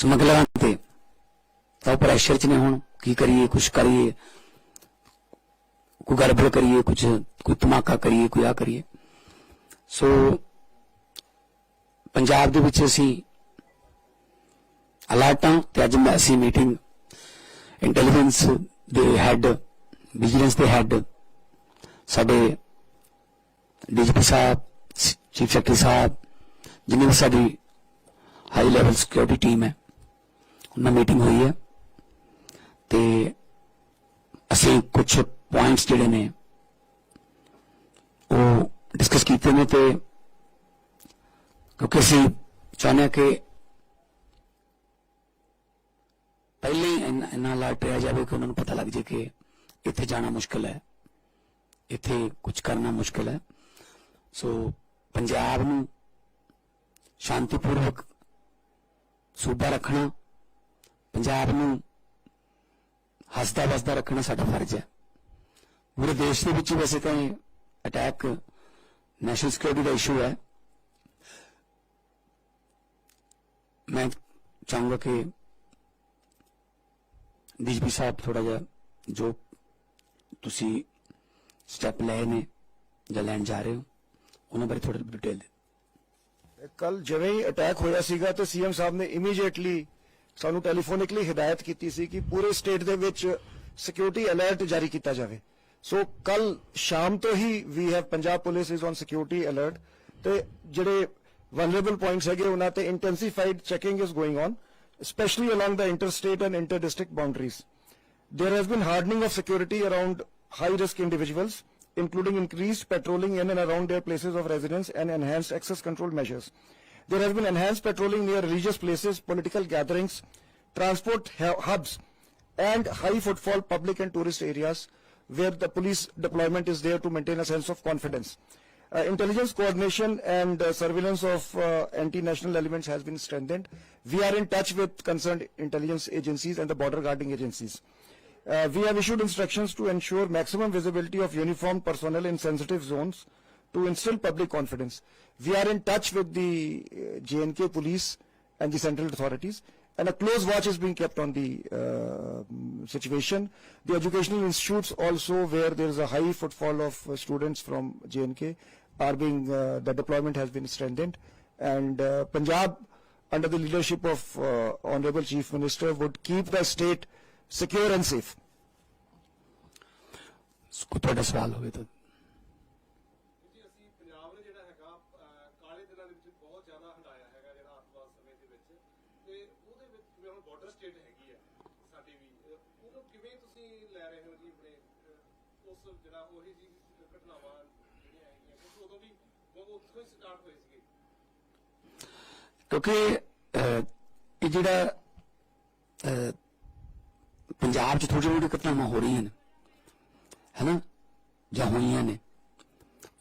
ਸਮਗਲਰਾਂ ਤੇ ਤਾਂ ਪ੍ਰੈਸ਼ਰ ਚ ਨੇ ਹੁਣ ਕੀ ਕਰੀਏ, ਕੁਛ ਕਰੀਏ, ਕੋਈ ਗੜਬੜ ਕਰੀਏ, ਕੁਛ ਕੋਈ ਧਮਾਕਾ ਕਰੀਏ, ਕੋਈ ਆ ਕਰੀਏ। ਸੋ ਪੰਜਾਬ ਦੇ ਵਿੱਚ ਅਸੀਂ ਅਲਰਟ ਹਾਂ ਤੇ ਅੱਜ ਅਸੀਂ ਮੀਟਿੰਗ ਇੰਟੈਲੀਜੈਂਸ ਦੇ ਹੈਡ, ਵਿਜੀਲੈਂਸ ਦੇ ਹੈਡ, ਸਾਡੇ ਡੀਜੀਪੀ ਸਾਹਿਬ, ਚੀਫ ਸੈਕਟਰੀ ਸਾਹਿਬ, ਜਿੰਨੀ ਵੀ ਸਾਡੀ ਹਾਈ ਲੈਵਲ ਸਿਕਿਉਰਿਟੀ ਟੀਮ ਹੈ, ਉਹਨਾਂ ਮੀਟਿੰਗ ਹੋਈ ਹੈ ਤੇ ਅਸੀਂ ਕੁਛ ਪੁਆਇੰਟਸ ਜਿਹੜੇ ਨੇ ਉਹ ਡਿਸਕਸ ਕੀਤੇ ਨੇ ਤੇ ਕਿਉਂਕਿ ਅਸੀਂ ਚਾਹੁੰਦੇ ਹਾਂ ਕਿ ਪਹਿਲੇ ਹੀ ਇੰਨਾ ਅਲਰਟ ਰਿਹਾ ਜਾਵੇ ਕਿ ਉਹਨਾਂ ਨੂੰ ਪਤਾ ਲੱਗ ਜਾਏ ਕਿ ਇੱਥੇ ਜਾਣਾ ਮੁਸ਼ਕਿਲ ਹੈ, ਇੱਥੇ ਕੁਝ ਕਰਨਾ ਮੁਸ਼ਕਿਲ ਹੈ। ਸੋ ਪੰਜਾਬ ਨੂੰ ਸ਼ਾਂਤੀਪੂਰਵਕ ਸੂਬਾ ਰੱਖਣਾ, ਪੰਜਾਬ ਨੂੰ ਹੱਸਦਾ ਵਸਦਾ ਰੱਖਣਾ ਸਾਡਾ ਫਰਜ਼ ਹੈ। ਪੂਰੇ ਦੇਸ਼ ਦੇ ਵਿੱਚ ਵੈਸੇ ਤਾਂ ਅਟੈਕ ਨੈਸ਼ਨਲ ਸਿਕਿਉਰਿਟੀ ਦਾ ਇਸ਼ੂ ਹੈ। मैं चाहूंगा कि डीजीपी साहब थोड़ा जा जो तुसी स्टेप ले ने या लैन जा रहे हो उन्होंने बारे थोड़ा डिटेल दे। कल जिवें ही अटैक होया सीगा तो सीएम साहब ने इमीडिएटली सानू टैलीफोनिकली हिदायत की सी कि पूरे स्टेट दे विच सिक्योरिटी अलर्ट जारी किया जाए। सो कल शाम तो ही we have Punjab police is on security alert ते जिहड़े vulnerable points है उन्हां ते intensified checking is going on, especially along the interstate and inter-district boundaries. There has been hardening of security around high-risk individuals, including increased patrolling in and around their places of residence and enhanced access control measures. There has been enhanced patrolling near religious places, political gatherings, transport hubs, and high footfall public and tourist areas where the police deployment is there to maintain a sense of confidence. Intelligence coordination and surveillance of anti-national elements has been strengthened. We are in touch with concerned intelligence agencies and the border guarding agencies. We have issued instructions to ensure maximum visibility of uniformed personnel in sensitive zones to instill public confidence. We are in touch with the J&K police and the central authorities, and a close watch is being kept on the situation. The educational institutes also, where there is a high footfall of students from J&K, are being the deployment has been strengthened, and Punjab under the leadership of Honorable Chief Minister would keep the state secure and safe. ਤੁਹਾਡਾ ਸਵਾਲ ਹੋਵੇ ਤਾਂ ਕਿਉਂਕਿ ਇਹ ਜਿਹੜਾ ਪੰਜਾਬ 'ਚ ਥੋੜ੍ਹੀ ਥੋੜ੍ਹੀ ਘਟਨਾਵਾਂ ਹੋ ਰਹੀਆਂ ਨੇ ਹੈ ਨਾ ਜਾਂ ਹੋਈਆਂ ਨੇ,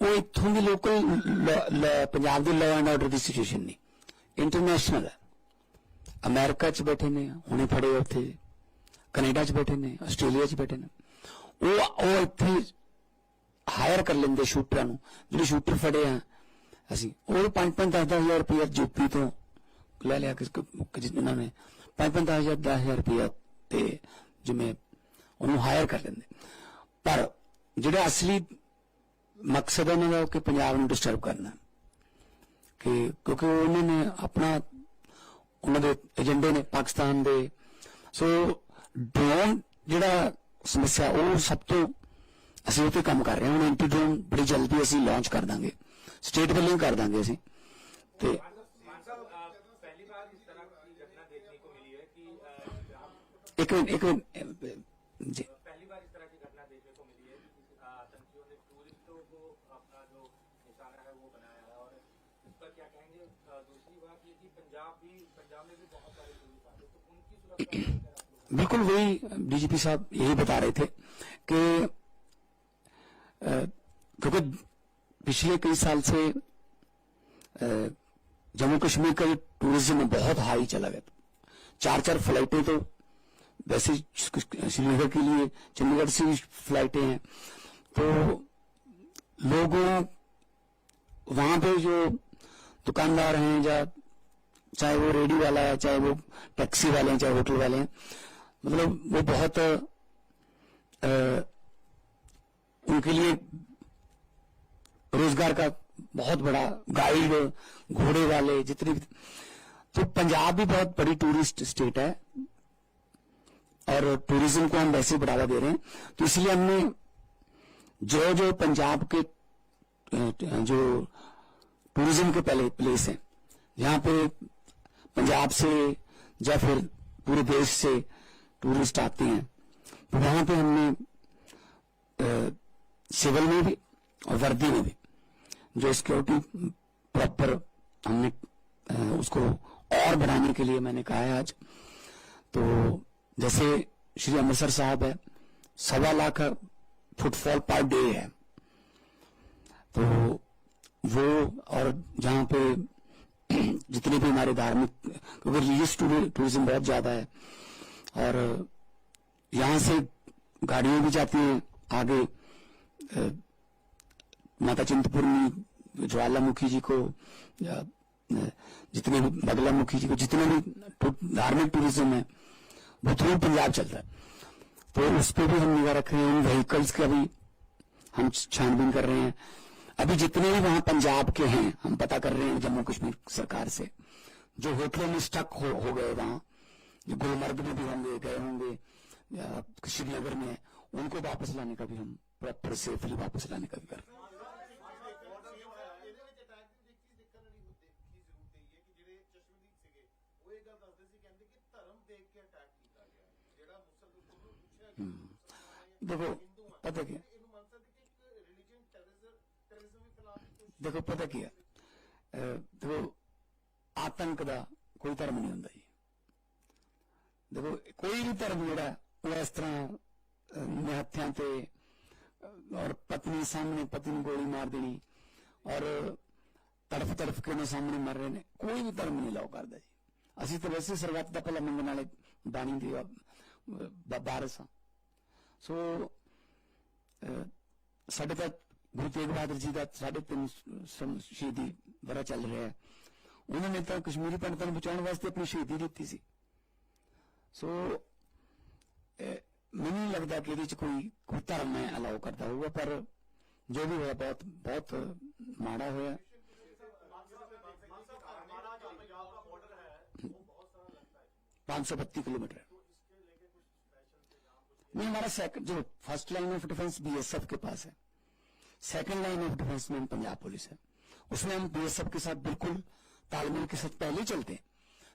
ਉਹ ਇੱਥੋਂ ਦੀ ਲੋਕਲ ਪੰਜਾਬ ਦੇ law and order the situation ਨਹੀਂ, ਇੰਟਰਨੈਸ਼ਨਲ ਹੈ। ਅਮਰੀਕਾ 'ਚ ਬੈਠੇ ਨੇ, ਹੁਣੇ ਫੜੇ ਉੱਥੇ, ਕੈਨੇਡਾ 'ਚ ਬੈਠੇ ਨੇ, ਆਸਟ੍ਰੇਲੀਆ 'ਚ ਬੈਠੇ ਨੇ, ਉਹ ਇੱਥੇ ਹਾਇਰ ਕਰ ਲੈਂਦੇ ਸ਼ੂਟਰਾਂ ਨੂੰ। ਜਿਹੜੇ ਸ਼ੂਟਰ ਫੜੇ ਆ ਅਸੀਂ, ਉਹ 5-10 ਰੁਪਇਆ ਯੂਪੀ ਤੋਂ ਲੈ ਲਿਆ ਕਿ ਉਹਨਾਂ ਨੇ 5-10 ਰੁਪਇਆ ਤੇ ਜਿਵੇਂ ਉਹਨੂੰ ਹਾਇਰ ਕਰ ਲੈਂਦੇ। ਪਰ ਜਿਹੜਾ ਅਸਲੀ ਮਕਸਦ ਉਹਨਾਂ ਦਾ ਕਿ ਪੰਜਾਬ ਨੂੰ ਡਿਸਟਰਬ ਕਰਨਾ, ਕਿ ਕਿਉਂਕਿ ਉਹਨਾਂ ਨੇ ਆਪਣਾ ਉਹਨਾਂ ਦੇ ਏਜੰਡੇ ਨੇ ਪਾਕਿਸਤਾਨ ਦੇ। ਸੋ ਡਰੋਨ ਜਿਹੜਾ ਸਮੱਸਿਆ ਉਹ ਸਭ ਤੋਂ ਅਸੀਂ ਉਹ ਤੇ ਕੰਮ ਕਰ ਰਹੇ ਹਾਂ। ਹੁਣ ਐਂਟੀ ਡਰੋਨ ਬੜੀ ਜਲਦੀ ਅਸੀਂ ਲਾਂਚ ਕਰ ਦਾਂਗੇ, ਸਟੇਟ ਵੱਲੋਂ ਕਰ ਦਾਂਗੇ ਅਸੀਂ। ਤੇ ਇੱਕ ਮਿੰਟ ਜੀ, पहली बार इस तरह की घटना देखने को मिली है कि आतंकियों ने टूरिस्टों को अपना जो निशाना है वो बनाया है, और इस पर क्या कहेंगे? दूसरी बात ये कि पंजाब में भी बहुत सारे टूरिस्ट आते, तो उनकी सुरक्षा बिल्कुल वही डीजीपी साहब यही बता रहे थे कि क्योंकि पिछले कई साल से जम्मू कश्मीर का टूरिज्म बहुत हाई चला गया। 4-4 फ्लाइटें तो वैसे श्रीनगर के लिए चंडीगढ़ से फ्लाइटें हैं, तो लोगों वहां पे जो दुकानदार हैं या चाहे वो रेडी वाला है, चाहे वो टैक्सी वाले हैं, चाहे होटल वाले हैं, मतलब वो बहुत उनके लिए रोजगार का बहुत बड़ा, गाइड, घोड़े वाले, जितने भी, तो पंजाब भी बहुत बड़ी टूरिस्ट स्टेट है और टूरिज्म को हम वैसे बढ़ावा दे रहे हैं। तो इसलिए हमने जो जो पंजाब के जो टूरिज्म के पहले प्लेस हैं, जहां पे पंजाब से या फिर पूरे देश से टूरिस्ट आते हैं, तो वहां पे हमने सिविल में भी और वर्दी में भी जो सिक्योरिटी प्रॉपर हमने उसको और बढ़ाने के लिए मैंने कहा है आज। तो जैसे श्री अमृतसर साहब है, 1.25 लाख फुटफॉल पर डे है, तो वो, और जहां पे जितने भी हमारे धार्मिक, क्योंकि रिलीजियस टूरिज्म बहुत ज्यादा है, और यहां से गाड़ियां भी जाती हैं आगे माता चिंतपूर्णी, ज्वालामुखी जी को, जितने भी बगलामुखी जी को, जितने भी धार्मिक टूरिज्म है वो थ्रू पंजाब चलता है। तो उस पर भी हम निगाह रख रहे हैं। उन व्हीकल्स का भी हम छानबीन कर रहे हैं। अभी जितने भी वहां पंजाब के हैं हम पता कर रहे हैं जम्मू कश्मीर सरकार से, जो होटलों में स्टक हो गए वहां, जो गुलमर्ग में भी होंगे, गए होंगे, श्रीनगर में, उनको वापस लाने का भी हम प्रॉपर सेफली वापस लाने का भी कर रहे हैं। देखो पता क्या, देखो पता क्या, देखो आतंक का कोई धर्म नहीं होता जी। देखो कोई भी धर्म जोड़ा वो इस तरह निहत्थियां ते और पत्नी सामने पति ने गोली मार देनी और तड़फ तड़फ के उन्हें सामने मर रहे ने, कोई भी धर्म नहीं अलाउ करता जी। असी तो वैसे सरगत का भला मंगने वाले बानी दी बारस हाँ। सो साढ़े तक गुरु तेग बहादुर जी का 3.5 शहीदी बड़ा चल रहा है। उन्होंने तो कश्मीरी पंडितों को बचाने वास्ते अपनी शहीदी दी थी। सो मैंने नहीं लगता कि ये कोई धर्म में अलाउ करता होगा, पर जो भी हुआ बहुत बहुत माड़ा हुआ। 532 किलोमीटर नहीं, हमारा सेकंड जो first line of defence BSF के पास है, सेकंड लाइन ऑफ डिफेंस में पंजाब पुलिस है। उसमें हम बीएसएफ के साथ बिल्कुल तालमेल के साथ पहले ही चलते हैं।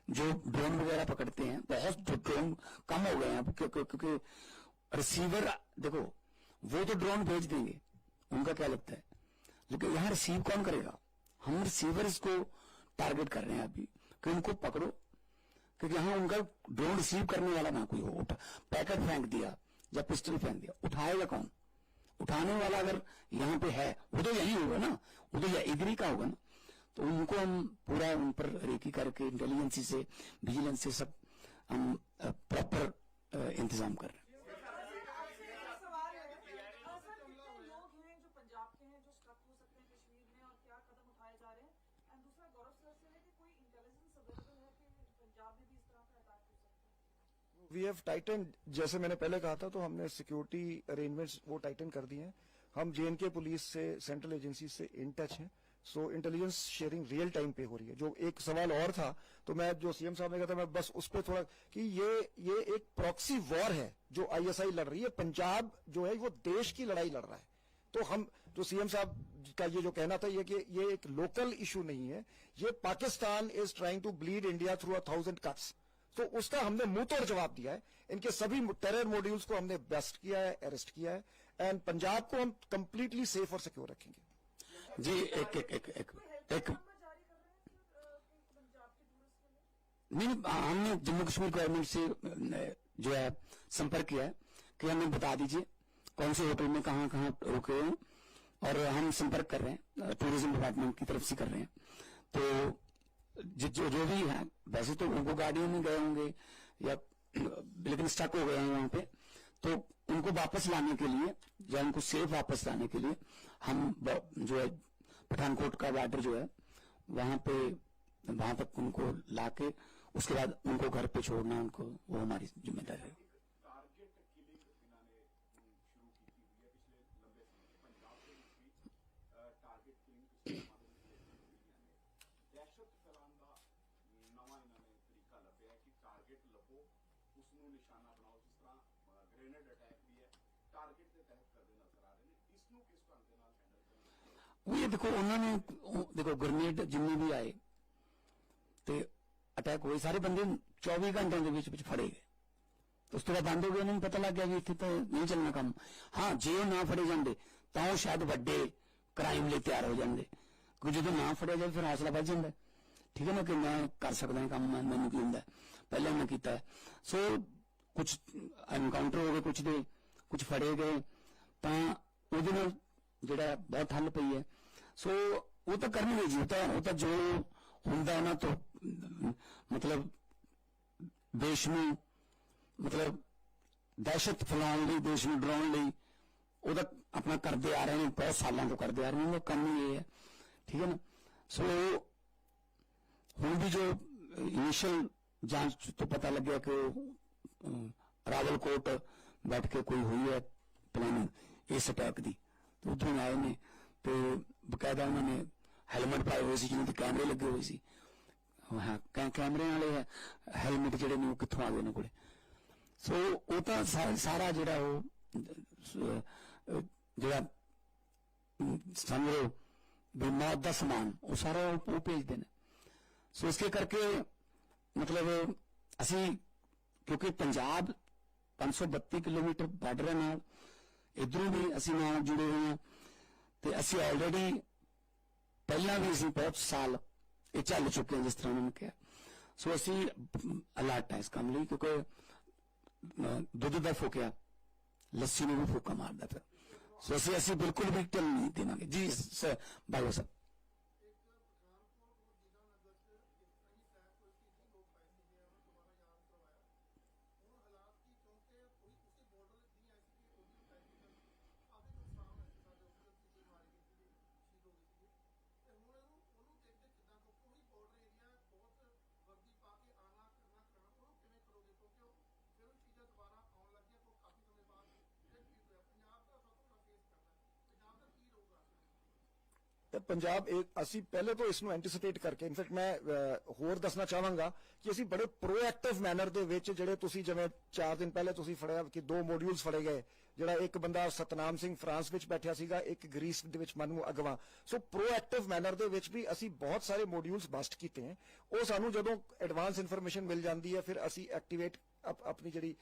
जो ड्रोन वगैरह पकड़ते हैं, बहुत ड्रोन कम हो गए हैं क्योंकि रिसीवर, देखो वो तो ड्रोन भेज देंगे, उनका क्या लगता है, लेकिन यहां रिसीव कौन करेगा? हम रिसीवर्स को टारगेट कर रहे हैं अभी कि उनको पकड़ो, क्योंकि यहां उनका ड्रोन रिसीव करने वाला ना कोई हो। पैकेट फेंक दिया या पिस्टल फेंक दिया, उठाएगा कौन? उठाने वाला अगर यहाँ पे है वो तो यही होगा ना, वो तो इधर ही का होगा ना। तो उनको हम पूरा उन पर रेकी करके इंटेलिजेंसी से, विजिलेंस से सब हम प्रॉपर इंतजाम कर रहे हैं। वी हैव टाइटन, जैसे मैंने पहले कहा था, तो हमने सिक्योरिटी अरेंजमेंट्स वो टाइटन कर दिए हैं। हम जेएनके पुलिस से, सेंट्रल एजेंसी से इन टच हैं। सो इंटेलिजेंस शेयरिंग रियल टाइम पे हो रही है। जो एक सवाल और था, तो मैं जो सीएम साहब ने कहा था, मैं बस उस पर थोड़ा कि ये एक प्रॉक्सी वॉर है जो आईएसआई लड़ रही है। पंजाब जो है वो देश की लड़ाई लड़ रहा है। तो हम जो सीएम साहब का ये जो कहना था, ये कि ये एक लोकल इशू नहीं है, ये Pakistan is trying to bleed India through 1000 cuts. तो उसका हमने मुंह तोड़ जवाब दिया है। इनके सभी टेरर मॉड्यूल्स को हमने बेस्ट किया है, अरेस्ट किया है, एंड पंजाब को हम कंप्लीटली सेफ और सिक्योर रखेंगे। जी एक नहीं, हमने जम्मू कश्मीर गवर्नमेंट से जो है संपर्क किया है कि हमें बता दीजिए कौन से होटल में कहाँ कहाँ रुके हैं, और हम संपर्क कर रहे हैं, टूरिज्म डिपार्टमेंट की तरफ से कर रहे हैं। तो जो भी है, वैसे तो उनको गाड़ियों में गए होंगे या लेकिन स्टक हो गए हैं वहां पे, तो उनको वापस लाने के लिए या उनको सेफ वापस लाने के लिए हम जो है पठानकोट का बॉर्डर जो है वहां पे वहां तक उनको लाके उसके बाद उनको घर पे छोड़ना, उनको वो हमारी जिम्मेदारी है। टारगेट किलिंग ਇਹਨਾਂ ਨੇ ਸ਼ੁਰੂ ਕੀਤੀ ਹੋਈ ਹੈ ਪਿਛਲੇ ਲੰਬੇ ਸਮੇਂ ਤੋਂ ਪੰਜਾਬ ਦੇ ਵਿੱਚ ਵੀ ਟਾਰਗੇਟ ਕਿਲਿੰਗ ਪਿਛਲੇ ਸਮਾਂ ਦੇ ਵਿੱਚ ਹੋਈਆਂ ਨੇ। ਦਹਿਸ਼ਤ ਫੈਲਾਉਣ ਦਾ ਨਵਾਂ ਇਹਨਾਂ ਨੇ ਤਰੀਕਾ ਲੱਭਿਆ ਕਿ ਟਾਰਗੇਟ ਲੱਭੋ, ਉਸ ਨੂੰ ਨਿਸ਼ਾਨਾ ਬਣਾਓ। ਜਿਸ ਤਰ੍ਹਾਂ ਗ੍ਰੇਨੇਡ ਅਟੈਕ ਵੀ ਹੈ ਟਾਰਗੇਟ ਦੇ ਤਹਿਤ ਕਰਦੇ ਨਜ਼ਰ ਆ ਰਹੇ ਨੇ। ਇਸ ਨੂੰ ਕਿਸ ਢੰਗ ਦੇ ਨਾਲ ਹੈਂਡਲ ਕਰਨਾ? ਉਹ ਇਹ ਦੇਖੋ ਉਹਨਾਂ ਨੇ ਦੇਖੋ ਗ੍ਰੇਨੇਡ ਜਿੰਨੇ ਵੀ ਆਏ ਤੇ ਅਟੈਕ ਹੋਏ ਸਾਰੇ ਬੰਦੇ 24 ਘੰਟਿਆਂ ਦੇ ਵਿੱਚ ਫੜੇ ਗਏ। ਉਸ ਤੋਂ ਬਾਅਦ ਬੰਦ ਹੋ ਗਿਆ, ਉਹਨਾਂ ਨੂੰ ਪਤਾ ਲੱਗ ਗਿਆ ਵੀ ਇੱਥੇ ਤਾਂ ਨਹੀਂ ਚੱਲਣਾ ਕੰਮ। ਹਾਂ ਜੇ ਉਹ ਨਾ ਫੜੇ ਜਾਂਦੇ ਤਾਂ ਉਹ ਸ਼ਾਇਦ ਵੱਡੇ ਕ੍ਰਾਈਮ ਲਈ ਤਿਆਰ ਹੋ ਜਾਂਦੇ, ਕਿਉਂਕਿ ਜਦੋਂ ਨਾ ਫੜਿਆ ਜਾਏ ਫਿਰ ਹੌਸਲਾ ਵੱਧ ਜਾਂਦਾ, ਠੀਕ ਹੈ ਨਾ, ਕਿ ਮੈਂ ਕਰ ਸਕਦਾ ਕੰਮ, ਮੈਨੂੰ ਕੀ ਹੁੰਦਾ, ਪਹਿਲਾਂ ਮੈਂ ਕੀਤਾ ਹੈ। ਸੋ ਕੁਝ ਐਨਕਾਊਂਟਰ ਹੋ ਗਏ, ਕੁਝ ਫੜੇ ਗਏ, ਤਾਂ ਉਹਦੇ ਨਾਲ ਜਿਹੜਾ ਬਹੁਤ ਹੱਲ ਪਈ ਹੈ। ਸੋ ਉਹ ਤਾਂ ਕਰਨਗੇ ਜੀ, ਉਹ ਤਾਂ ਜੋ ਹੁੰਦਾ ਉਹਨਾਂ ਤੋਂ ਮਤਲਬ ਦੇਸ਼ ਨੂੰ ਮਤਲਬ ਦਹਿਸ਼ਤ ਫੈਲਾਉਣ ਲਈ, ਦੇਸ਼ ਨੂੰ ਡਰਾਉਣ ਲਈ ਉਹਦਾ ਆਪਣਾ ਕਰਦੇ ਆ ਰਹੇ ਨੇ, ਬਹੁਤ ਸਾਲਾਂ ਤੋਂ ਕਰਦੇ ਆ ਰਹੇ ਨੇ। ਉਹ ਕੰਮ ਹੀ ਇਹ ਹੈ, ਠੀਕ ਹੈ ਨਾ। ਸੋ ਹੁਣ ਵੀ ਜੋ ਇਨੀਸ਼ੀਅਲ ਜਾਂਚ ਤੋਂ ਪਤਾ ਲੱਗਿਆ ਕਿ ਉਹ ਰਾਵਲਕੋਟ ਬੈਠ ਕੇ ਕੋਈ ਹੋਈ ਹੈ ਪਲਾਨਿੰਗ ਇਸ ਅਟੈਕ ਦੀ, ਤੇ ਉੱਥੋਂ ਆਏ ਨੇ ਤੇ ਬਕਾਇਦਾ ਉਹਨਾਂ ਨੇ ਹੈਲਮਟ ਪਾਏ ਹੋਏ ਸੀ, ਜਿਹਨਾਂ ਦੇ ਕੈਮਰੇ ਲੱਗੇ ਹੋਏ ਸੀ। ਹਾਂ ਕੈਮਰੇ ਵਾਲੇ ਹੈਲਮਟ ਜਿਹੜੇ ਨੇ ਉਹ ਕਿੱਥੋਂ ਆ ਗਏ ਨੇ ਕੋਲੇ। ਸੋ ਉਹ ਤਾਂ ਸਾਰਾ ਜਿਹੜਾ ਉਹ ਜਿਹੜਾ ਸਮਝ ਲਓ ਵੀ ਮੌਤ ਦਾ ਸਮਾਨ ਉਹ ਸਾਰਾ ਉਹ ਭੇਜਦੇ ਨੇ। ਸੋ ਇਸਕੇ ਕਰਕੇ ਮਤਲਬ ਅਸੀਂ ਕਿਉਂਕਿ ਪੰਜਾਬ 532 ਕਿਲੋਮੀਟਰ ਬਾਰਡਰ ਨਾਲ ਇਧਰੋਂ ਵੀ ਅਸੀਂ ਨਾਲ ਜੁੜੇ ਹੋਏ ਹਾਂ, ਤੇ ਅਸੀਂ ਆਲਰੇਡੀ ਪਹਿਲਾਂ ਵੀ ਅਸੀਂ ਬਹੁਤ ਸਾਲ ਇਹ ਚੱਲ ਚੁੱਕੇ ਹਾਂ, ਜਿਸ ਤਰ੍ਹਾਂ ਉਹਨਾਂ ਨੇ ਕਿਹਾ। ਸੋ ਅਸੀਂ ਅਲਰਟ ਹੈ ਇਸ ਕੰਮ ਲਈ, ਕਿਉਂਕਿ ਦੁੱਧ ਦਾ ਫੋਕਿਆ ਲੱਸੀ ਨੂੰ ਵੀ ਫੋਕਾ ਮਾਰਦਾ ਫਿਰ। ਸੋ ਅਸੀਂ ਬਿਲਕੁਲ ਵੀ ਢਿੱਲ ਨਹੀਂ ਦੇਵਾਂਗੇ ਜੀ। ਬਾਬਾ ਸਾਹਿਬ ਤੇ ਪੰਜਾਬ ਅਸੀਂ ਪਹਿਲੇ ਤੋਂ ਇਸ ਨੂੰ ਐਂਟੀਸਿਪੇਟ ਕਰਕੇ, ਇਨਫੈਕਟ ਮੈਂ ਹੋਰ ਦੱਸਣਾ ਚਾਹਾਂਗਾ ਕਿ ਅਸੀਂ ਬੜੇ ਪ੍ਰੋਐਕਟਿਵ ਮੈਨਰ ਦੇ ਵਿੱਚ, ਜਿਹੜੇ ਤੁਸੀਂ ਜਿਵੇਂ 4 ਦਿਨ ਪਹਿਲੇ ਤੁਸੀਂ ਫੜਿਆ ਕਿ 2 ਮੋਡਿਊਲਸ ਫੜੇ ਗਏ, ਜਿਹੜਾ ਇੱਕ ਬੰਦਾ ਸਤਨਾਮ ਸਿੰਘ ਫਰਾਂਸ ਵਿੱਚ ਬੈਠਿਆ ਸੀਗਾ, ਇੱਕ ਗ੍ਰੀਸ ਦੇ ਵਿੱਚ ਮਨੂ ਅਗਵਾ। ਸੋ ਪ੍ਰੋਐਕਟਿਵ ਮੈਨਰ ਦੇ ਵਿੱਚ ਵੀ ਅਸੀਂ ਬਹੁਤ ਸਾਰੇ ਮੋਡਿਊਲਸ ਬਸਟ ਕੀਤੇ हैं। ਉਹ ਸਾਨੂੰ ਜਦੋਂ ਐਡਵਾਂਸ ਇਨਫੋਰਮੇਸ਼ਨ ਮਿਲ ਜਾਂਦੀ ਹੈ ਫਿਰ ਅਸੀਂ ਐਕਟੀਵੇਟ ਆਪਣੀ ਜਿਹੜੀ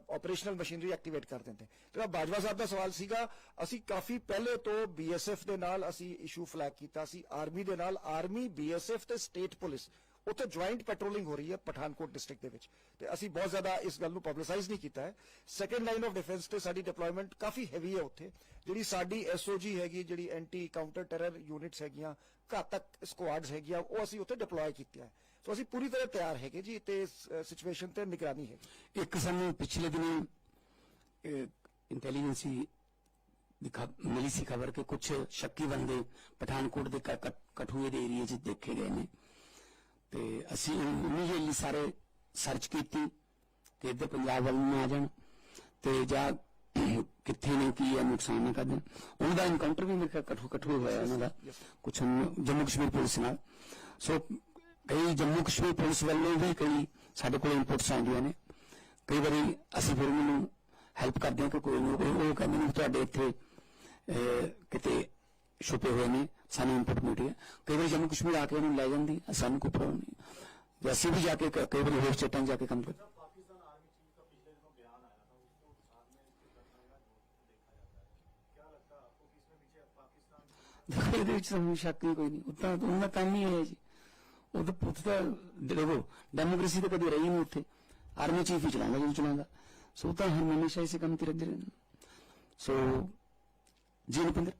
ਆਪਰੇਸ਼ਨਲ ਮਸ਼ੀਨਰੀ ਐਕਟੀਵੇਟ ਕਰ ਦਿੰਦੇ। ਜਿਹੜਾ ਬਾਜਵਾ ਸਾਹਿਬ ਦਾ ਸਵਾਲ ਸੀਗਾ, ਅਸੀਂ ਕਾਫੀ ਪਹਿਲੇ ਤੋਂ BSF ਦੇ ਨਾਲ ਅਸੀਂ ਇਸ਼ੂ ਫਲੈਗ ਕੀਤਾ ਸੀ, ਆਰਮੀ ਦੇ ਨਾਲ, ਆਰਮੀ BSF ਤੇ ਸਟੇਟ ਪੁਲਿਸ ਉੱਥੇ ਜੁਆਇੰਟ ਪੈਟਰੋਲਿੰਗ ਹੋ ਰਹੀ ਹੈ ਪਠਾਨਕੋਟ ਡਿਸਟ੍ਰਿਕਟ ਦੇ ਵਿੱਚ, ਤੇ ਅਸੀਂ ਬਹੁਤ ਜ਼ਿਆਦਾ ਇਸ ਗੱਲ ਨੂੰ ਪਬਲਿਸਾਈਜ਼ ਨਹੀਂ ਕੀਤਾ ਹੈ। ਸੈਕੰਡ ਲਾਈਨ ਆਫ ਡਿਫੈਂਸ ਤੇ ਸਾਡੀ ਡਿਪਲੋਇਮੈਂਟ ਕਾਫੀ ਹੈਵੀ ਹੈ ਉੱਥੇ। ਜਿਹੜੀ ਸਾਡੀ SOG ਹੈਗੀ, ਜਿਹੜੀ ਐਂਟੀ ਕਾਊਂਟਰ ਟੈਰਰ ਯੂਨਿਟਸ ਹੈਗੀਆਂ, ਘਾਤਕ ਸਕੁਆਡਸ ਹੈਗੀਆਂ, ਉਹ ਅਸੀਂ ਉੱਥੇ ਡਿਪਲੋਏ ਕੀਤੀਆਂ। ਸੋ ਅਸੀਂ ਪੂਰੀ ਤਰ੍ਹਾਂ ਤਿਆਰ ਹੈਗੇ ਜੀ, ਤੇ ਸਿਚੁਏਸ਼ਨ ਤੇ ਨਿਗਰਾਨੀ ਹੈਗੀ। ਇੱਕ ਸਾਨੂੰ ਪਿਛਲੇ ਦਿਨ ਇੰਟੈਲੀਜੈਂਸੀ ਮਿਲੀ ਸੀ ਖਬਰ ਕਿ ਕੁਝ ਸ਼ੱਕੀ ਬੰਦੇ ਪਠਾਨਕੋਟ ਦੇ ਕਠੂਏ ਦੇ ਏਰੀਏ 'ਚ ਦੇਖੇ ਗਏ ਨੇ, ਤੇ ਅਸੀਂ ਇਮੀਡੀਏਟਲੀ ਸਾਰੇ ਸਰਚ ਕੀਤੀ ਕਿ ਇੱਧਰ ਪੰਜਾਬ ਵੱਲ ਨੂੰ ਆ ਜਾਣ ਤੇ ਜਾਂ ਕਿੱਥੇ ਨੇ ਕੀ ਹੈ ਨੁਕਸਾਨ ਨਾ ਕਰ ਦੇਣ। ਉਹਨਾਂ ਦਾ ਐਨਕਾਊਂਟਰ ਵੀ ਮੇਰੇ ਕਠੂਏ ਹੋਇਆ ਉਹਨਾਂ ਦਾ, ਕੁਝ ਜੰਮੂ ਕਸ਼ਮੀਰ ਪੁਲਿਸ ਨਾਲ। ਸੋ ਕਈ ਜੰਮੂ ਕਸ਼ਮੀਰ ਪੁਲਿਸ ਵੱਲੋਂ ਵੀ ਕਈ ਸਾਡੇ ਕੋਲ ਇਨਪੁਟਸ ਆਉਂਦੀਆਂ ਨੇ। ਕਈ ਵਾਰੀ ਅਸੀਂ ਫਿਰ ਮੈਨੂੰ ਹੈਲਪ ਕਰਦੇ ਹਾਂ ਕਿ ਕੋਈ ਉਹ ਕਹਿੰਦੇ ਨੇ ਤੁਹਾਡੇ ਇੱਥੇ ਕਿਤੇ ਛੁਪੇ ਹੋਏ ਨੇ, ਸਾਨੂੰ ਇਨਪੁਟ ਮਿਲਦੀ ਹੈ। ਕਈ ਵਾਰੀ ਜੰਮੂ ਕਸ਼ਮੀਰ ਆ ਕੇ ਉਹਨੂੰ ਲੈ ਜਾਂਦੀ, ਸਾਨੂੰ ਕੋਈ ਪ੍ਰੋਬਲਮ ਨਹੀਂ। ਅਸੀਂ ਵੀ ਜਾ ਕੇ ਕਈ ਵਾਰੀ ਹੋਰ ਸਟੇਟਾਂ ਜਾ ਕੇ ਕੰਮ ਕਰਦੇ। पाकिस्तान आर्मी चीफ का पिछले दिनों बयान आया था, उसको साथ में इसके घटना का देखा जाता है। क्या लगता है आपको कि इसमें पीछे पाकिस्तान? ਇਹਦੇ ਵਿੱਚ ਸਾਨੂੰ ਸ਼ੱਕ ਹੀ ਕੋਈ ਨਹੀਂ, ਉਹ ਤਾਂ ਉਹਨਾਂ ਦਾ ਕੰਮ ਹੀ ਹੈ ਜੀ। ਉਹ ਤਾਂ ਪੁੱਤ ਤਾਂ ਦੇਖੋ ਡੈਮੋਕ੍ਰੇਸੀ ਤਾਂ ਕਦੇ ਰਹੀ ਨਹੀਂ ਉੱਥੇ, ਆਰਮੀ ਚੀਫ ਹੀ ਚਲਾਉਂਦਾ ਜਦੋਂ ਚਲਾਉਂਦਾ। ਸੋ ਤਾਂ ਹਮੇਸ਼ਾ ਇਸੇ ਕੰਮ ਤੇ ਰਹਿੰਦੇ ਰਹਿੰਦੇ। ਸੋ ਜੀ ਨਪਿੰਦਰ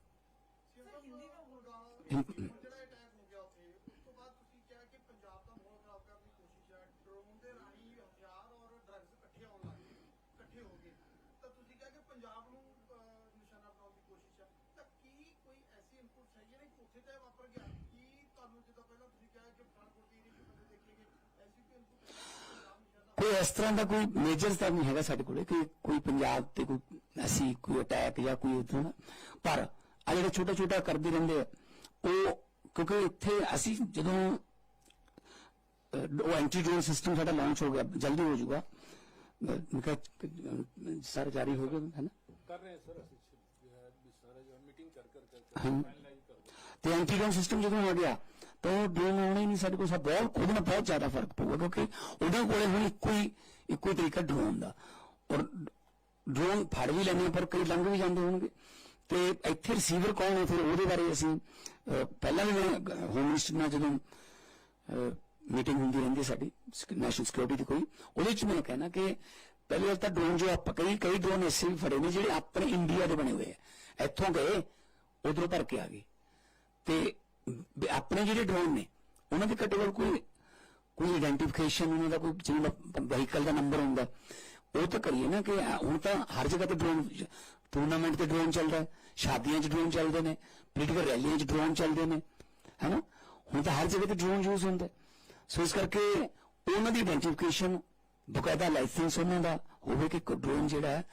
ਜਿਹੜਾ ਅਟੈਕ ਹੋ ਗਿਆ ਉੱਥੇ, ਉਸ ਤੋਂ ਬਾਅਦ ਤੁਸੀਂ ਕਿਹਾ ਕਿ ਪੰਜਾਬ ਦਾ ਮਾਹੌਲ ਖਰਾਬ ਕਰਨ ਦੀ ਕੋਸ਼ਿਸ਼ ਹੈ, ਡਰੋਨ ਦੇ ਰਾਹੀਂ ਹਥਿਆਰ ਔਰ ਡਰੱਗਸ ਇਕੱਠੇ ਆਉਣ ਲੱਗ ਗਏ, ਇਕੱਠੇ ਹੋ ਗਏ, ਤਾਂ ਤੁਸੀਂ ਕਿਹਾ ਕਿ ਪੰਜਾਬ ਨੂੰ ਨਿਸ਼ਾਨਾ ਬਣਾਉਣ ਦੀ ਕੋਸ਼ਿਸ਼ ਹੈ। ਤਾਂ ਕੀ ਕੋਈ ਐਸੀ ਇਨਪੁਟਸ ਹੈਗੀਆਂ ਨੇ ਕਿ ਉੱਥੇ ਤਾਂ ਇਹ ਵਾਪਰ ਗਿਆ? ਕੀ ਤੁਹਾਨੂੰ ਜਿੱਦਾਂ ਪਹਿਲਾਂ ਤੁਸੀਂ ਕਿਹਾ ਕਿ ਪਠਾਨਕੋਟ ਦੀ ਕੋਈ ਇਸ ਤਰ੍ਹਾਂ ਦਾ ਕੋਈ ਮੇਜਰ ਤਾਂ ਨਹੀਂ ਹੈਗਾ ਸਾਡੇ ਕੋਲੇ ਕਿ ਕੋਈ ਪੰਜਾਬ ਤੇ ਕੋਈ ਅਸੀਂ ਕੋਈ ਅਟੈਕ ਜਾਂ ਕੋਈ ਇਦਾਂ, ਪਰ ਆ ਜਿਹੜੇ ਛੋਟਾ ਛੋਟਾ ਕਰਦੇ ਰਹਿੰਦੇ ਆ ਉਹ, ਕਿਉਂਕਿ ਇੱਥੇ ਅਸੀਂ ਜਦੋਂ ਉਹ ਐਂਟੀ ਡਰੋਨ ਸਿਸਟਮ ਸਾਡਾ ਲਾਂਚ ਹੋ ਗਿਆ, ਜਲਦੀ ਹੋ ਜਾਊਗਾ, ਸਰ ਜਾਰੀ ਹੋ ਗਿਆ ਹੈ ਨਾ, ਕਰ ਰਹੇ ਸਰ ਅਸੀਂ ਸਾਰਾ ਜੋ ਮੀਟਿੰਗ ਕਰ ਹਾਂ। ਤੇ ਐਂਟੀ ਡਰੋਨ ਸਿਸਟਮ ਜਦੋਂ ਆ ਗਿਆ ਤਾਂ ਉਹ ਡਰੋਨ ਆਉਣਾ ਹੀ ਨਹੀਂ ਸਾਡੇ ਕੋਲ, ਬਹੁਤ ਉਹਦੇ ਨਾਲ ਬਹੁਤ ਜ਼ਿਆਦਾ ਫਰਕ ਪਊਗਾ, ਕਿਉਂਕਿ ਉਹਨਾਂ ਕੋਲੇ ਹੁਣ ਇੱਕੋ ਹੀ ਤਰੀਕਾ ਡਰੋਨ ਦਾ, ਔਰ ਡਰੋਨ ਫੜ ਵੀ ਲੈਣੇ ਪਰ ਕਈ ਲੰਘ ਵੀ ਜਾਂਦੇ ਹੋਣਗੇ। ਤੇ ਇੱਥੇ ਰਿਸੀਵਰ ਕੌਣ ਹੈ, ਫਿਰ ਉਹਦੇ ਬਾਰੇ ਅਸੀਂ ਪਹਿਲਾਂ ਵੀ ਹੋਮ ਮਿਨਿਸਟਰ ਨਾਲ ਜਦੋਂ ਮੀਟਿੰਗ ਹੁੰਦੀ ਰਹਿੰਦੀ ਸਾਡੀ ਨੈਸ਼ਨਲ ਸਿਕਿਉਰਿਟੀ ਦੀ ਕੋਈ, ਉਹਦੇ ਚ ਮੈਂ ਕਹਿਣਾ ਕਿ ਪਹਿਲੀ ਗੱਲ ਤਾਂ ਡਰੋਨ ਜੋ ਆਪਾਂ ਕਈ ਡਰੋਨ ਐਸੇ ਵੀ ਫੜੇ ਨੇ ਜਿਹੜੇ ਆਪਣੇ ਇੰਡੀਆ ਦੇ ਬਣੇ ਹੋਏ ਆ, ਇੱਥੋਂ ਗਏ ਉਧਰੋਂ ਭਰ ਕੇ ਆ ਗਏ, ਤੇ ਆਪਣੇ ਜਿਹੜੇ ਡਰੋਨ ਨੇ ਉਹਨਾਂ ਦੇ ਘੱਟੋ ਘੱਟ ਕੋਈ ਆਇਡੈਂਟੀਫਿਕੇਸ਼ਨ, ਉਹਨਾਂ ਦਾ ਕੋਈ ਜਿਵੇਂ ਵਹੀਕਲ ਦਾ ਨੰਬਰ ਹੁੰਦਾ ਉਹ ਤਾਂ ਕਰੀਏ ਨਾ। ਕਿ ਹੁਣ ਤਾਂ ਹਰ ਜਗ੍ਹਾ ਤੇ ਡਰੋਨ, ਟੂਰਨਾਮੈਂਟ ਤੇ ਡਰੋਨ ਚੱਲਦਾ ਹੈ, ਸ਼ਾਦੀਆਂ 'ਚ ਡਰੋਨ ਚੱਲਦੇ ਨੇ, ਪੋਲੀਟੀਕਲ ਰੈਲੀਆਂ 'ਚ ਡਰੋਨ ਚੱਲਦੇ ਨੇ, ਹੈ ਨਾ, ਹੁਣ ਤਾਂ ਹਰ ਜਗ੍ਹਾ ਤੇ ਡਰੋਨ ਯੂਜ਼ ਹੁੰਦਾ। ਸੋ ਇਸ ਕਰਕੇ ਉਹਨਾਂ ਦੀ ਆਇਡੈਂਟੀਫਿਕੇਸ਼ਨ, ਬਕਾਇਦਾ ਲਾਇਸੈਂਸ ਉਹਨਾਂ ਦਾ ਹੋਵੇ ਕਿ ਡਰੋਨ ਜਿਹੜਾ ਹੈ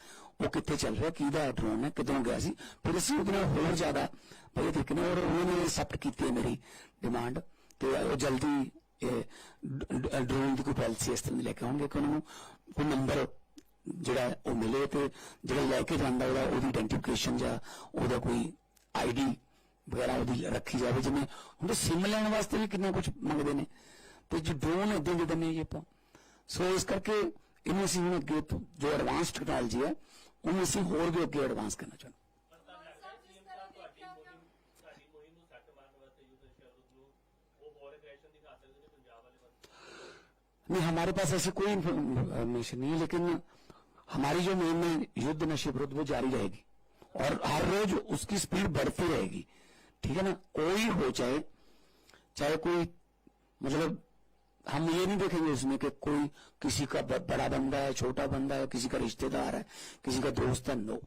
ਉਹ ਕਿੱਥੇ ਚੱਲ ਰਿਹਾ, ਕਿਹਦਾ ਹੈ ਡਰੋਨ ਹੈ, ਕਿੱਧਰੋਂ ਗਿਆ ਸੀ, ਫਿਰ ਅਸੀਂ ਉਹਦੇ ਨਾਲ ਹੋਰ ਜ਼ਿਆਦਾ ਵਧੀਆ ਤਰੀਕੇ ਨਾਲ, ਔਰ ਉਹਨਾਂ ਨੇ ਐਕਸੈਪਟ ਕੀਤੀ ਹੈ ਮੇਰੀ ਡਿਮਾਂਡ, ਤੇ ਉਹ ਜਲਦੀ ਡਰੋਨ ਦੀ ਕੋਈ ਪਾਲਿਸੀ ਇਸ ਤਰ੍ਹਾਂ ਦੀ ਲੈ ਕੇ ਆਉਣਗੇ ਕਿ ਉਹਨਾਂ ਨੂੰ ਕੋਈ ਨੰਬਰ ਜਿਹੜਾ ਉਹ ਮਿਲੇ, ਤੇ ਜਿਹੜਾ ਲੈ ਕੇ ਜਾਂਦਾ ਉਹਦੀ ਆਇਡੈਂਟੀਫਿਕੇਸ਼ਨ ਜਾਂ ਉਹਦਾ ਕੋਈ ID ਵਗੈਰਾ ਉਹਦੀ ਰੱਖੀ ਜਾਵੇ। ਜਿਵੇਂ ਹੁਣ ਸਿਮ ਲੈਣ ਵਾਸਤੇ ਵੀ ਕਿੰਨਾ ਕੁਝ ਮੰਗਦੇ ਨੇ, ਤੇ ਜੋ ਡਰੋਨ ਏਦਾਂ ਦੇ ਦਿੰਦੇ ਜੀ ਆਪਾਂ। ਸੋ ਇਸ ਕਰਕੇ ਇਹਨੂੰ ਅਸੀਂ ਹੁਣ ਅੱਗੇ ਜੋ ਐਡਵਾਂਸ ਟੈਕਨੋਲੋਜੀ ਹੈ ਉਹਨੂੰ ਅਸੀਂ ਹੋਰ ਵੀ ਅੱਗੇ ਐਡਵਾਂਸ ਕਰਨਾ ਚਾਹੁੰਦੇ। नहीं, हमारे पास ऐसी कोई इंफॉर्मेशन नहीं है, लेकिन हमारी जो मुहिम है युद्ध नशे विरुद्ध वो जारी रहेगी और हर रोज उसकी स्पीड बढ़ती रहेगी, ठीक है ना। कोई हो चाहे कोई, मतलब हम ये नहीं देखेंगे उसमें कि कोई किसी का बड़ा बंदा है, छोटा बंदा है, किसी का रिश्तेदार है, किसी का दोस्त है, नो,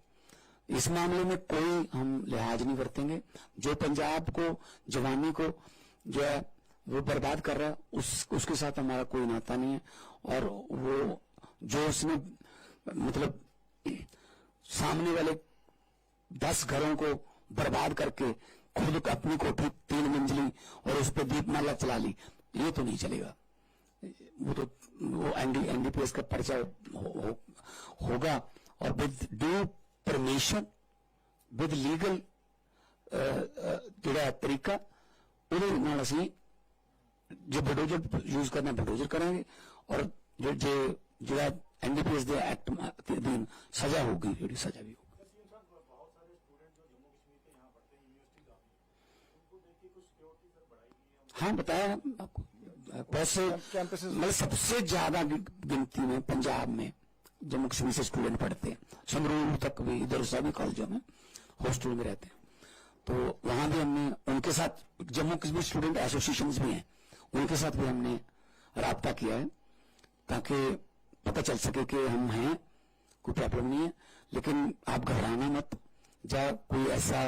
इस मामले में कोई हम लिहाज नहीं बरतेंगे। जो पंजाब को, जवानी को जो है वो बर्बाद कर रहा है उसके साथ हमारा कोई नाता नहीं है, और वो जो उसने मतलब सामने वाले 10 घरों को बर्बाद करके खुद अपनी कोठी 3 मंजिली और उस पर दीपमाला चला ली, ये तो नहीं चलेगा। वो NDPS का पर्चा होगा और with due permission, with legal ਜਿਹੜਾ ਤਰੀਕਾ, ਉਹਦੇ ਨਾਲ ਅਸੀਂ जो बुलडोजर यूज करना बुलडोजर करेंगे, और जो NDPS ਦੇ एक्ट के अधीन सजा होगी, ਜਿਹੜੀ सजा भी होगी। बहुत सारे स्टूडेंट जो जम्मू कश्मीर के यहाँ पढ़ते हैं, यूनिवर्सिटी जाते हैं, उनको देख के कुछ सिक्योरिटी सर बढ़ाई गई है। हाँ, बताया आपको, वैसे मतलब सबसे ज्यादा गिनती में पंजाब में जम्मू कश्मीर से स्टूडेंट पढ़ते हैं, संगरूर तक भी, इधर सभी कॉलेजों में हॉस्टल में रहते हैं, तो वहां भी हमने उनके साथ, जम्मू कश्मीर स्टूडेंट एसोसिएशन भी हैं, उनके साथ भी हमने राब्ता किया है ताकि पता चल सके कि हम हैं, कोई प्रॉब्लम नहीं है। लेकिन आप घबराना मत, या कोई ऐसा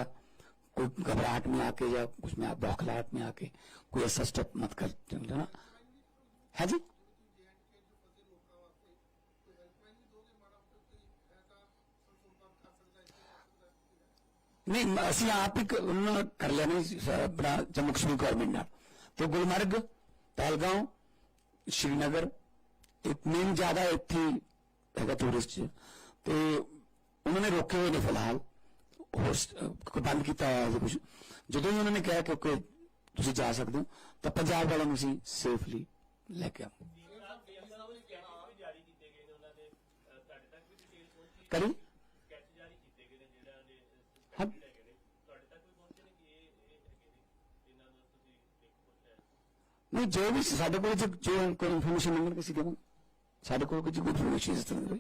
कोई घबराहट में आके या उसमें आप बौखलाहट में आके कोई ऐसा स्टेप मत कर लेना, है जी। नहीं, ਅਸੀਂ ਆਪ ਹੀ ਕਰ ਲੈਣਾ ਆਪਣਾ ਜੰਮੂ ਕਸ਼ਮੀਰ ਗਵਰਨਮੈਂਟ ਨਾਲ, तो गुलमर्ग, पहलगांव, श्रीनगर मेन ज्यादा इतने है टूरिस्ट, तो उन्होंने रोके हुए ने फिलहाल, बंद किया है कुछ। जो ही उन्होंने कहा कि तुम जा सकते हो, तो पंजाब वालों को सेफली लेके आओ करी। हाँ, नहीं, जो भी साढ़े को जो इन्फॉर्मेशन मंगण किसी देव साढ़े को कोई इन्फॉर्मेशन इस तरह की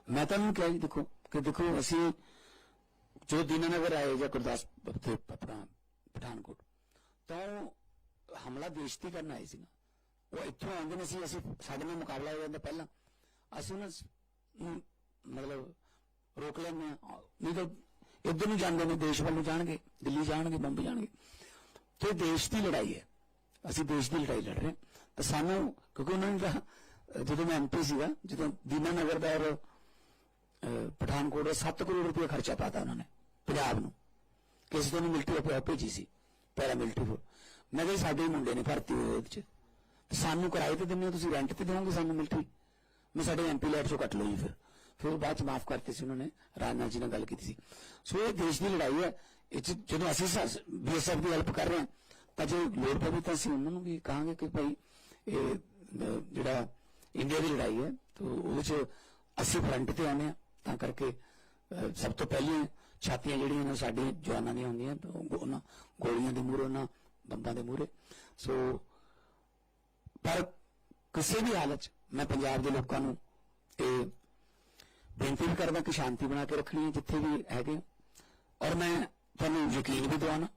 मैं तो क्या जी, देखो असी जो दीनानगर आए या गुरदासपुर अपना पठानकोट, तो हमला देश की करना आए ना, वो इतों आते ने साढ़े में मुकाबला हो जाता पहला, असं मतलब रोक लेंगे, नहीं तो ਇੱਧਰ ਨੂੰ ਜਾਂਦੇ ਨੇ, ਦੇਸ਼ ਵੱਲ ਨੂੰ ਜਾਣਗੇ, ਦਿੱਲੀ ਜਾਣਗੇ, ਬੰਬੇ ਜਾਣਗੇ। ਤੇ ਦੇਸ਼ ਦੀ ਲੜਾਈ ਹੈ, ਅਸੀਂ ਦੇਸ਼ ਦੀ ਲੜਾਈ ਲੜ ਰਹੇ ਹਾਂ। ਤਾਂ ਸਾਨੂੰ, ਕਿਉਂਕਿ ਉਹਨਾਂ ਨੇ ਤਾਂ ਜਦੋਂ ਮੈਂ MP ਸੀਗਾ, ਜਦੋਂ ਦੀਨਾਨਗਰ ਦਾ ਔਰ ਪਠਾਨਕੋਟ ਦਾ 7 ਕਰੋੜ ਰੁਪਏ ਖਰਚਾ ਪਾਤਾ ਉਹਨਾਂ ਨੇ ਪੰਜਾਬ ਨੂੰ, ਕਿਸੇ ਤੋਂ ਮਿਲਟਰੀ ਭੇਜੀ ਸੀ, ਪੈਰਾਮਿਲਟਰੀ ਫੋਰਸ। ਮੈਂ ਕਿਹਾ ਸਾਡੇ ਹੀ ਮੁੰਡੇ ਨੇ ਭਰਤੀ ਹੋਏ ਉਹਦੇ 'ਚ, ਸਾਨੂੰ ਕਿਰਾਏ ਤੇ ਦਿੰਦੇ ਹੋ ਤੁਸੀਂ, ਰੈਂਟ ਤੇ ਦਿਓਗੇ ਸਾਨੂੰ ਮਿਲਟਰੀ? ਮੈਂ ਸਾਡੇ MP ਲੈਟ 'ਚੋਂ ਕੱਟ ਲਓ ਜੀ। ਫਿਰ ਬਾਅਦ 'ਚ ਮਾਫ ਕਰਤੇ ਸੀ ਉਹਨਾਂ ਨੇ, ਰਾਜਨਾਥ ਜੀ ਨਾਲ ਗੱਲ ਕੀਤੀ ਸੀ। ਸੋ ਇਹ ਦੇਸ਼ ਦੀ ਲੜਾਈ ਹੈ। ਇਹ 'ਚ ਜਦੋਂ ਅਸੀਂ BSF ਦੀ ਹੈਲਪ ਕਰ ਰਹੇ ਹਾਂ, ਤਾਂ ਜੇ ਲੋੜ ਪਵੇ ਤਾਂ ਅਸੀਂ ਉਹਨਾਂ ਨੂੰ ਵੀ ਕਹਾਂਗੇ ਕਿ ਭਾਈ ਇਹ ਜਿਹੜਾ ਇੰਡੀਆ ਦੀ ਲੜਾਈ ਹੈ, ਤਾਂ ਉਹਦੇ 'ਚ ਅਸੀਂ ਫਰੰਟ ਤੇ ਆਉਂਦੇ ਹਾਂ। ਤਾਂ ਕਰਕੇ ਸਭ ਤੋਂ ਪਹਿਲੀਆਂ ਛਾਤੀਆਂ ਜਿਹੜੀਆਂ ਨੇ ਸਾਡੇ ਜਵਾਨਾਂ ਦੀਆਂ ਹੁੰਦੀਆਂ, ਤਾਂ ਉਹਨਾਂ ਗੋਲੀਆਂ ਦੇ ਮੂਹਰੇ, ਉਹਨਾਂ ਬੰਬਾਂ ਦੇ ਮੂਹਰੇ। ਸੋ ਪਰ ਕਿਸੇ ਵੀ ਹਾਲਤ 'ਚ ਮੈਂ ਪੰਜਾਬ ਦੇ ਲੋਕਾਂ ਨੂੰ ਇਹ ਬੇਨਤੀ ਵੀ ਕਰਦਾ ਕਿ ਸ਼ਾਂਤੀ ਬਣਾ ਕੇ ਰੱਖਣੀ ਹੈ ਜਿੱਥੇ ਵੀ ਹੈਗੇ। ਔਰ ਮੈਂ ਤੁਹਾਨੂੰ ਯਕੀਨ ਵੀ ਦਿਵਾਉਣਾ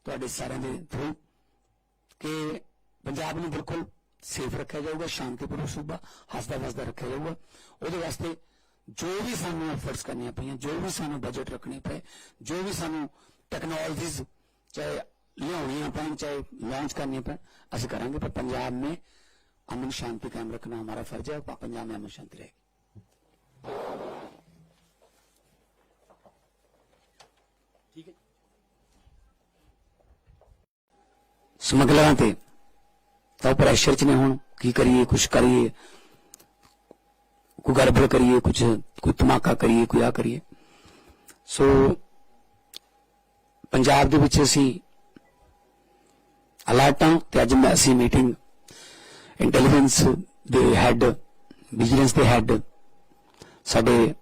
ਤੁਹਾਡੇ ਸਾਰਿਆਂ ਦੇ ਥਰੂ ਕਿ ਪੰਜਾਬ ਨੂੰ ਬਿਲਕੁਲ ਸੇਫ ਰੱਖਿਆ ਜਾਊਗਾ, ਸ਼ਾਂਤੀਪੂਰਨ ਸੂਬਾ ਹੱਸਦਾ ਵਸਦਾ ਰੱਖਿਆ ਜਾਊਗਾ। ਉਹਦੇ ਵਾਸਤੇ ਜੋ ਵੀ ਸਾਨੂੰ ਐਫਰਟਸ ਕਰਨੀਆਂ ਪਈਆਂ, ਜੋ ਵੀ ਸਾਨੂੰ ਬਜਟ ਰੱਖਣੇ ਪਏ, ਜੋ ਵੀ ਸਾਨੂੰ ਟੈਕਨੋਲੋजीज ਚਾਹੇ ਲਿਆਉਣੀਆਂ पैन, चाहे लॉन्च करनी पैन, ਅਸੀਂ करेंगे। पर पंजाब में अमन शांति कायम रखना हमारा फर्ज है, और पंजाब में अमन शांति रहेगी। ठीक है। ਸਮਗਲਰਾਂ ਤੇ ਤਾਂ ਪ੍ਰੈਸ਼ਰ 'ਚ ਨੇ, ਹੁਣ ਕੀ ਕਰੀਏ, ਕੁਛ ਕਰੀਏ, ਕੋਈ ਗੜਬੜ ਕਰੀਏ, ਕੁਛ ਕੋਈ ਧਮਾਕਾ ਕਰੀਏ, ਕੋਈ ਆ ਕਰੀਏ। ਸੋ ਪੰਜਾਬ ਦੇ ਵਿੱਚ ਅਸੀਂ ਅਲਰਟ ਹਾਂ। ਤੇ ਅੱਜ ਅਸੀਂ ਮੀਟਿੰਗ ਇੰਟੈਲੀਜੈਂਸ ਦੇ ਹੈੱਡ, ਵਿਜੀਲੈਂਸ ਦੇ ਹੈੱਡ, ਸਾਡੇ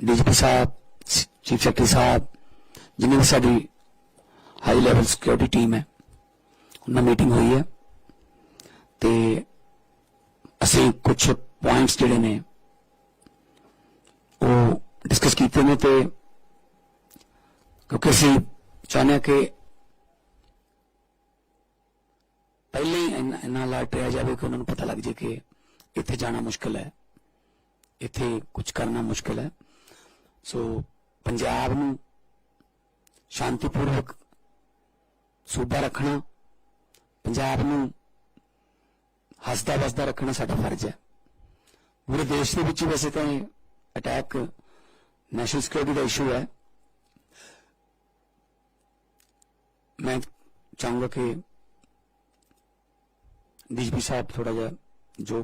DGP ਸਾਹਿਬ, ਚੀਫ ਸੈਕਟਰੀ ਸਾਹਿਬ, ਜਿੰਨੀ ਵੀ ਸਾਡੀ ਹਾਈ ਲੈਵਲ ਸਿਕਿਉਰਿਟੀ ਟੀਮ ਹੈ, ਉਹਨਾਂ ਮੀਟਿੰਗ ਹੋਈ ਹੈ। ਤੇ ਅਸੀਂ ਕੁਝ ਪੁਆਇੰਟਸ ਜਿਹੜੇ ਨੇ ਉਹ ਡਿਸਕਸ ਕੀਤੇ ਨੇ। ਤੇ ਕਿਉਂਕਿ ਅਸੀਂ ਚਾਹੁੰਦੇ ਹਾਂ ਕਿ ਪਹਿਲੇ ਹੀ ਇੰਨਾ ਅਲਰਟ ਰਿਹਾ ਜਾਵੇ ਕਿ ਉਹਨਾਂ ਨੂੰ ਪਤਾ ਲੱਗ ਜਾਏ ਕਿ ਇੱਥੇ ਜਾਣਾ ਮੁਸ਼ਕਿਲ ਹੈ, ਇੱਥੇ ਕੁਝ ਕਰਨਾ ਮੁਸ਼ਕਿਲ ਹੈ। ਸੋ ਪੰਜਾਬ ਨੂੰ ਸ਼ਾਂਤੀਪੂਰਵਕ ਸੂਬਾ ਰੱਖਣਾ, ਪੰਜਾਬ ਨੂੰ ਹੱਸਦਾ ਵਸਦਾ ਰੱਖਣਾ ਸਾਡਾ ਫਰਜ਼ ਹੈ। ਪੂਰੇ ਦੇਸ਼ ਦੇ ਵਿੱਚ ਵੈਸੇ ਤਾਂ ਅਟੈਕ ਨੈਸ਼ਨਲ ਸਿਕਿਉਰਿਟੀ ਦਾ ਇਸ਼ੂ ਹੈ। मैं चाहूंगा कि DGP साहब थोड़ा जा जो